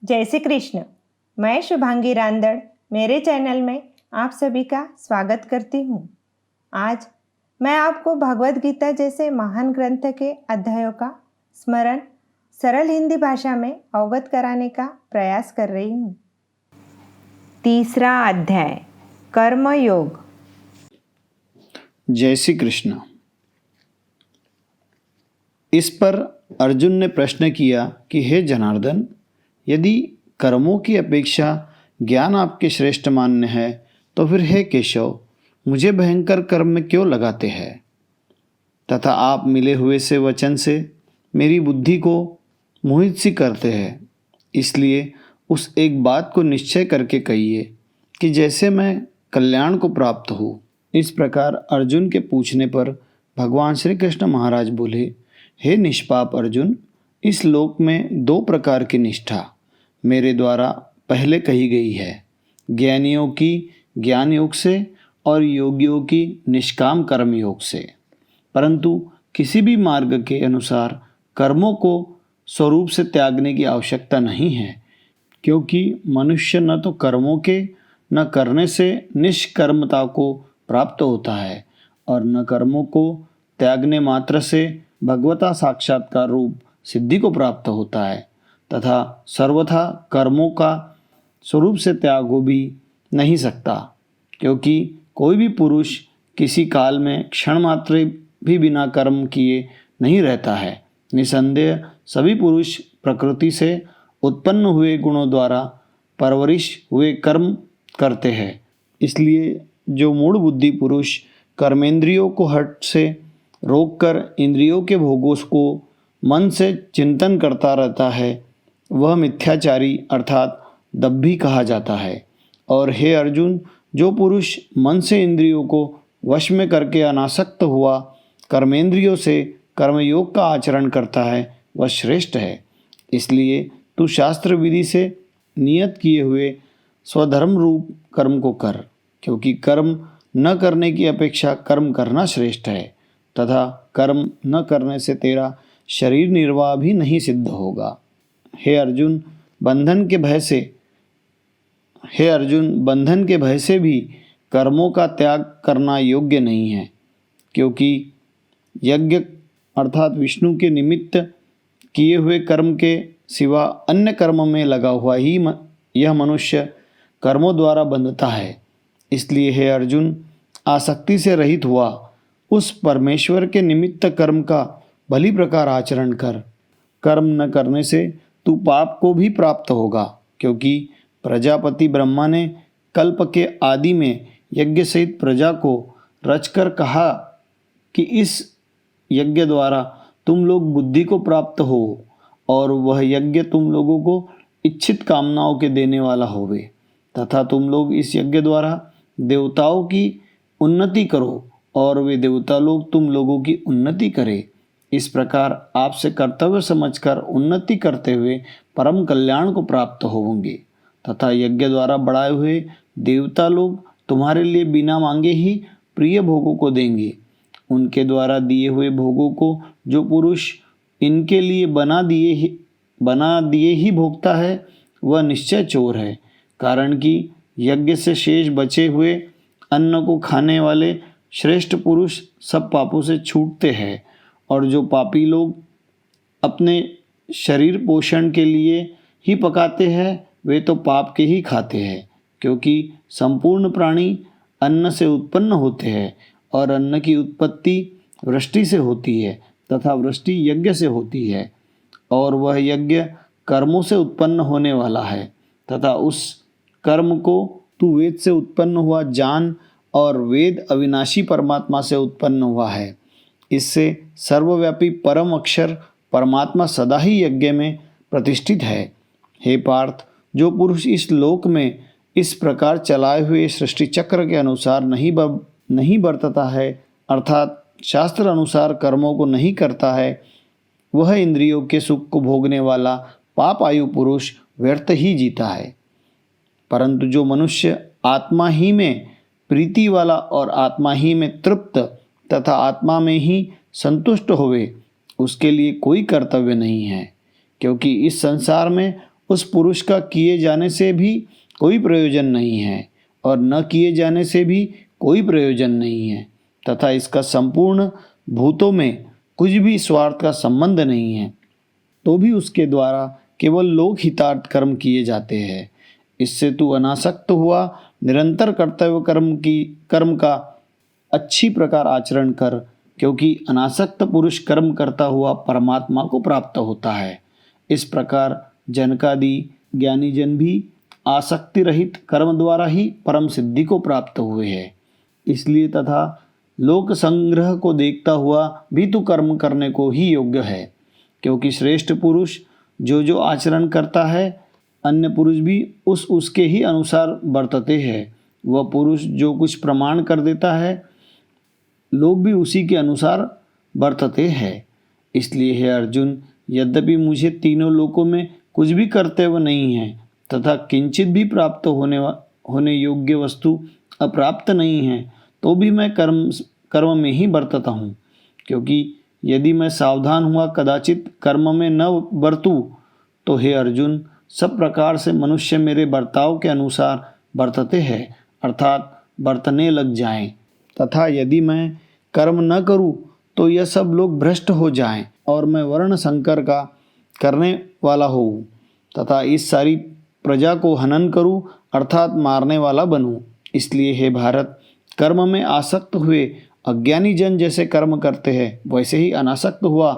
जय श्री कृष्ण। मैं शुभांगी रांदड़ मेरे चैनल में आप सभी का स्वागत करती हूँ। आज मैं आपको भगवद गीता जैसे महान ग्रंथ के अध्यायों का स्मरण सरल हिंदी भाषा में अवगत कराने का प्रयास कर रही हूँ। तीसरा अध्याय, कर्म योग। जय श्री कृष्ण। इस पर अर्जुन ने प्रश्न किया कि हे जनार्दन, यदि कर्मों की अपेक्षा ज्ञान आपके श्रेष्ठ मान्य है तो फिर हे केशव, मुझे भयंकर कर्म में क्यों लगाते हैं तथा आप मिले हुए से वचन से मेरी बुद्धि को मोहित सी करते हैं। इसलिए उस एक बात को निश्चय करके कहिए कि जैसे मैं कल्याण को प्राप्त हूँ। इस प्रकार अर्जुन के पूछने पर भगवान श्री कृष्ण महाराज बोले, हे निष्पाप अर्जुन, इस लोक में दो प्रकार की निष्ठा मेरे द्वारा पहले कही गई है, ज्ञानियों की ज्ञान योग से और योगियों की निष्काम कर्म योग से। परंतु किसी भी मार्ग के अनुसार कर्मों को स्वरूप से त्यागने की आवश्यकता नहीं है, क्योंकि मनुष्य न तो कर्मों के न करने से निष्कर्मता को प्राप्त होता है और न कर्मों को त्यागने मात्र से भगवता साक्षात्कार रूप सिद्धि को प्राप्त होता है तथा सर्वथा कर्मों का स्वरूप से त्याग हो भी नहीं सकता, क्योंकि कोई भी पुरुष किसी काल में क्षण मात्र भी बिना कर्म किए नहीं रहता है। निसंदेह सभी पुरुष प्रकृति से उत्पन्न हुए गुणों द्वारा परवरिश हुए कर्म करते हैं। इसलिए जो मूढ़ बुद्धि पुरुष कर्मेंद्रियों को हठ से रोककर इंद्रियों के भोगों को मन से चिंतन करता रहता है, वह मिथ्याचारी अर्थात दंभी कहा जाता है। और हे अर्जुन, जो पुरुष मन से इंद्रियों को वश में करके अनासक्त हुआ कर्मेंद्रियों से कर्मयोग का आचरण करता है, वह श्रेष्ठ है। इसलिए तू शास्त्र विधि से नियत किए हुए स्वधर्म रूप कर्म को कर, क्योंकि कर्म न करने की अपेक्षा कर्म करना श्रेष्ठ है तथा कर्म न करने से तेरा शरीर निर्वाह भी नहीं सिद्ध होगा। हे अर्जुन, बंधन के भय से भी कर्मों का त्याग करना योग्य नहीं है, क्योंकि यज्ञ अर्थात विष्णु के निमित्त किए हुए कर्म के सिवा अन्य कर्म में लगा हुआ ही यह मनुष्य कर्मों द्वारा बंधता है। इसलिए हे अर्जुन, आसक्ति से रहित हुआ उस परमेश्वर के निमित्त कर्म का भली प्रकार आचरण कर। कर्म न करने से तू पाप को भी प्राप्त होगा, क्योंकि प्रजापति ब्रह्मा ने कल्प के आदि में यज्ञ सहित प्रजा को रचकर कहा कि इस यज्ञ द्वारा तुम लोग बुद्धि को प्राप्त हो और वह यज्ञ तुम लोगों को इच्छित कामनाओं के देने वाला होवे तथा तुम लोग इस यज्ञ द्वारा देवताओं की उन्नति करो और वे देवता लोग तुम लोगों की उन्नति करें। इस प्रकार आपसे कर्तव्य समझकर उन्नति करते हुए परम कल्याण को प्राप्त होंगे तथा यज्ञ द्वारा बढ़ाए हुए देवता लोग तुम्हारे लिए बिना मांगे ही प्रिय भोगों को देंगे। उनके द्वारा दिए हुए भोगों को जो पुरुष इनके लिए बना दिए ही भोगता है, वह निश्चय चोर है। कारण कि यज्ञ से शेष बचे हुए अन्न को खाने वाले श्रेष्ठ पुरुष सब पापों से छूटते हैं, और जो पापी लोग अपने शरीर पोषण के लिए ही पकाते हैं, वे तो पाप के ही खाते हैं, क्योंकि संपूर्ण प्राणी अन्न से उत्पन्न होते हैं और अन्न की उत्पत्ति वृष्टि से होती है तथा वृष्टि यज्ञ से होती है, और वह यज्ञ कर्मों से उत्पन्न होने वाला है तथा उस कर्म को तू वेद से उत्पन्न हुआ जान, और वेद अविनाशी परमात्मा से उत्पन्न हुआ है। इससे सर्वव्यापी परम अक्षर परमात्मा सदा ही यज्ञ में प्रतिष्ठित है। हे पार्थ, जो पुरुष इस लोक में इस प्रकार चलाए हुए सृष्टि चक्र के अनुसार नहीं बरतता है, अर्थात शास्त्र अनुसार कर्मों को नहीं करता है, वह इंद्रियों के सुख को भोगने वाला पाप आयु पुरुष व्यर्थ ही जीता है। परंतु जो मनुष्य आत्मा ही में प्रीति वाला और आत्मा ही में तृप्त तथा आत्मा में ही संतुष्ट होवे, उसके लिए कोई कर्तव्य नहीं है, क्योंकि इस संसार में उस पुरुष का किए जाने से भी कोई प्रयोजन नहीं है और न किए जाने से भी कोई प्रयोजन नहीं है तथा इसका संपूर्ण भूतों में कुछ भी स्वार्थ का संबंध नहीं है, तो भी उसके द्वारा केवल लोक हितार्थ कर्म किए जाते हैं। इससे तू अनासक्त हुआ निरंतर कर्तव्य कर्म का अच्छी प्रकार आचरण कर, क्योंकि अनासक्त पुरुष कर्म करता हुआ परमात्मा को प्राप्त होता है। इस प्रकार जनकादि ज्ञानी जन भी आसक्ति रहित कर्म द्वारा ही परम सिद्धि को प्राप्त हुए हैं। इसलिए तथा लोक संग्रह को देखता हुआ भी तू कर्म करने को ही योग्य है, क्योंकि श्रेष्ठ पुरुष जो आचरण करता है अन्य पुरुष भी उसके ही अनुसार बरतते हैं। वह पुरुष जो कुछ प्रमाण कर देता है लोग भी उसी के अनुसार बरतते हैं। इसलिए हे अर्जुन, यद्यपि मुझे तीनों लोकों में कुछ भी कर्तव्य नहीं है तथा किंचित भी प्राप्त होने योग्य वस्तु अप्राप्त नहीं है, तो भी मैं कर्म में ही बरतता हूँ, क्योंकि यदि मैं सावधान हुआ कदाचित कर्म में न बरतूँ तो हे अर्जुन, सब प्रकार से मनुष्य मेरे बर्ताव के अनुसार बरतते हैं, अर्थात बरतने लग जाएं, तथा यदि मैं कर्म न करूं तो यह सब लोग भ्रष्ट हो जाएं और मैं वर्ण संकर का करने वाला होऊं तथा इस सारी प्रजा को हनन करूं, अर्थात मारने वाला बनूं। इसलिए हे भारत, कर्म में आसक्त हुए अज्ञानी जन जैसे कर्म करते हैं, वैसे ही अनासक्त हुआ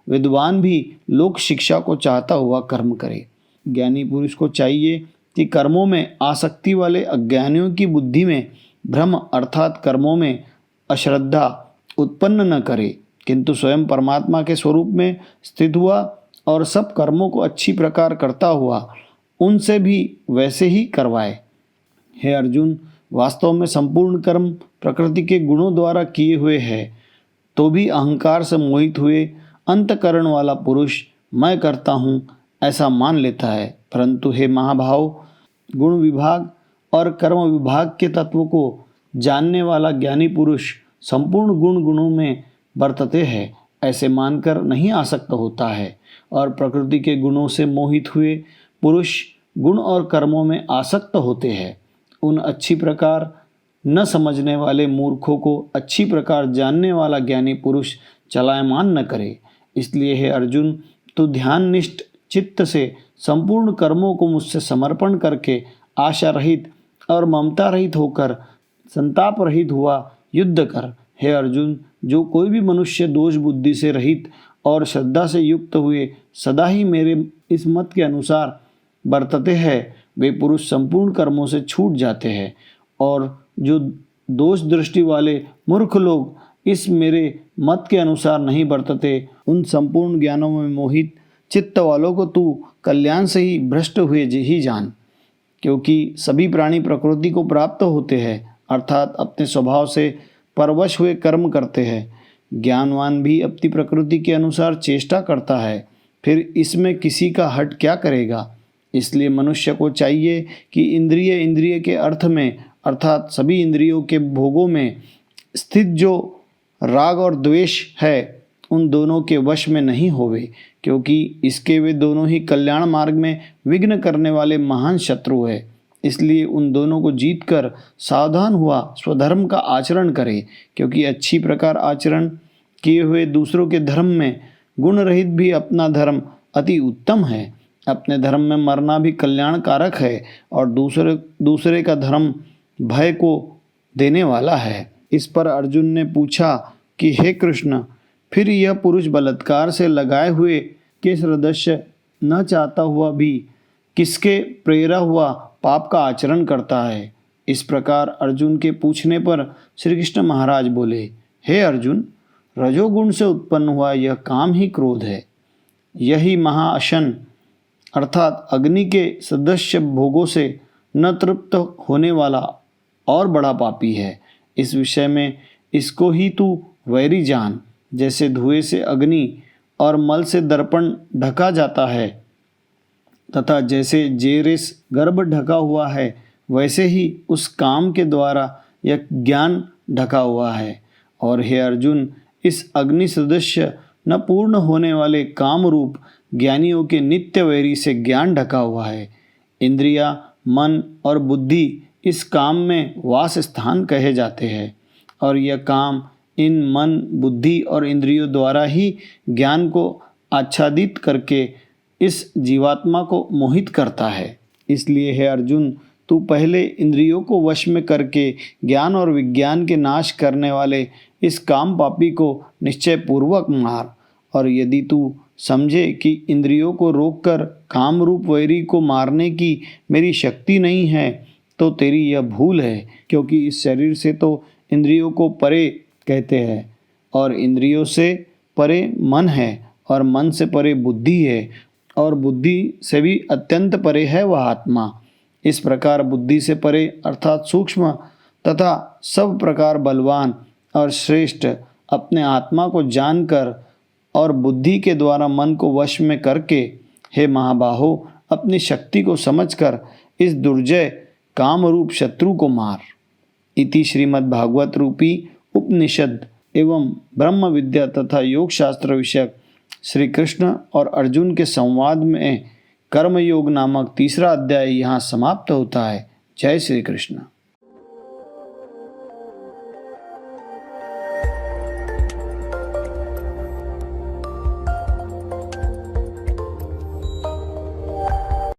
विद्वान भी लोक शिक्षा को चाहता हुआ कर्म करे। ज्ञानी पुरुष को चाहिए कि कर्मों में आसक्ति वाले अज्ञानियों की बुद्धि में भ्रम अर्थात कर्मों में अश्रद्धा उत्पन्न न करे, किंतु स्वयं परमात्मा के स्वरूप में स्थित हुआ और सब कर्मों को अच्छी प्रकार करता हुआ उनसे भी वैसे ही करवाए। हे अर्जुन, वास्तव में संपूर्ण कर्म प्रकृति के गुणों द्वारा किए हुए हैं, तो भी अहंकार से मोहित हुए अंतकरण वाला पुरुष मैं करता हूँ ऐसा मान लेता है। परंतु हे महाभाव, गुण विभाग और कर्म विभाग के तत्व को जानने वाला ज्ञानी पुरुष संपूर्ण गुणों में बरतते हैं ऐसे मानकर नहीं आसक्त होता है, और प्रकृति के गुणों से मोहित हुए पुरुष गुण और कर्मों में आसक्त होते हैं। उन अच्छी प्रकार न समझने वाले मूर्खों को अच्छी प्रकार जानने वाला ज्ञानी पुरुष चलायमान न करे। इसलिए हे अर्जुन, तू ध्याननिष्ठ चित्त से संपूर्ण कर्मों को मुझसे समर्पण करके आशा रहित और ममता रहित होकर संताप रहित हुआ युद्ध कर। हे अर्जुन, जो कोई भी मनुष्य दोष बुद्धि से रहित और श्रद्धा से युक्त हुए सदा ही मेरे इस मत के अनुसार बरतते हैं, वे पुरुष संपूर्ण कर्मों से छूट जाते हैं, और जो दोष दृष्टि वाले मूर्ख लोग इस मेरे मत के अनुसार नहीं बरतते, उन संपूर्ण ज्ञानों में मोहित चित्त वालों को तू कल्याण से ही भ्रष्ट हुए ही जान। क्योंकि सभी प्राणी प्रकृति को प्राप्त होते हैं, अर्थात अपने स्वभाव से परवश हुए कर्म करते हैं। ज्ञानवान भी अपनी प्रकृति के अनुसार चेष्टा करता है, फिर इसमें किसी का हट क्या करेगा। इसलिए मनुष्य को चाहिए कि इंद्रिय के अर्थ में अर्थात सभी इंद्रियों के भोगों में स्थित जो राग और द्वेष है उन दोनों के वश में नहीं होवे, क्योंकि इसके वे दोनों ही कल्याण मार्ग में विघ्न करने वाले महान शत्रु है। इसलिए उन दोनों को जीतकर सावधान हुआ स्वधर्म का आचरण करे, क्योंकि अच्छी प्रकार आचरण किए हुए दूसरों के धर्म में गुण रहित भी अपना धर्म अति उत्तम है। अपने धर्म में मरना भी कल्याणकारक है और दूसरे का धर्म भय को देने वाला है। इस पर अर्जुन ने पूछा कि हे कृष्ण, फिर यह पुरुष बलात्कार से लगाए हुए के सदृश न चाहता हुआ भी किसके प्रेरा हुआ पाप का आचरण करता है। इस प्रकार अर्जुन के पूछने पर श्री कृष्ण महाराज बोले, हे अर्जुन, रजोगुण से उत्पन्न हुआ यह काम ही क्रोध है। यही महाअशन अर्थात अग्नि के सदृश भोगों से न तृप्त होने वाला और बड़ा पापी है। इस विषय में इसको ही तू वैरी जान। जैसे धुएं से अग्नि और मल से दर्पण ढका जाता है तथा जैसे जेरेस गर्भ ढका हुआ है, वैसे ही उस काम के द्वारा यह ज्ञान ढका हुआ है। और हे अर्जुन, इस अग्नि सदृश न पूर्ण होने वाले काम रूप ज्ञानियों के नित्य वैरी से ज्ञान ढका हुआ है। इंद्रिया, मन और बुद्धि इस काम में वास स्थान कहे जाते हैं और यह काम इन मन, बुद्धि और इंद्रियों द्वारा ही ज्ञान को आच्छादित करके इस जीवात्मा को मोहित करता है। इसलिए हे अर्जुन, तू पहले इंद्रियों को वश में करके ज्ञान और विज्ञान के नाश करने वाले इस काम पापी को निश्चय पूर्वक मार। और यदि तू समझे कि इंद्रियों को रोककर काम रूप वैरी को मारने की मेरी शक्ति नहीं है, तो तेरी यह भूल है, क्योंकि इस शरीर से तो इंद्रियों को परे कहते हैं और इंद्रियों से परे मन है और मन से परे बुद्धि है और बुद्धि से भी अत्यंत परे है वह आत्मा। इस प्रकार बुद्धि से परे अर्थात सूक्ष्म तथा सब प्रकार बलवान और श्रेष्ठ अपने आत्मा को जानकर और बुद्धि के द्वारा मन को वश में करके, हे महाबाहो, अपनी शक्ति को समझकर इस दुर्जय काम रूप शत्रु को मार। इति श्रीमद् भागवत रूपी उपनिषद एवं ब्रह्म विद्या तथा योग शास्त्र विषयक श्री कृष्ण और अर्जुन के संवाद में कर्मयोग नामक तीसरा अध्याय यहाँ समाप्त होता है। जय श्री कृष्ण।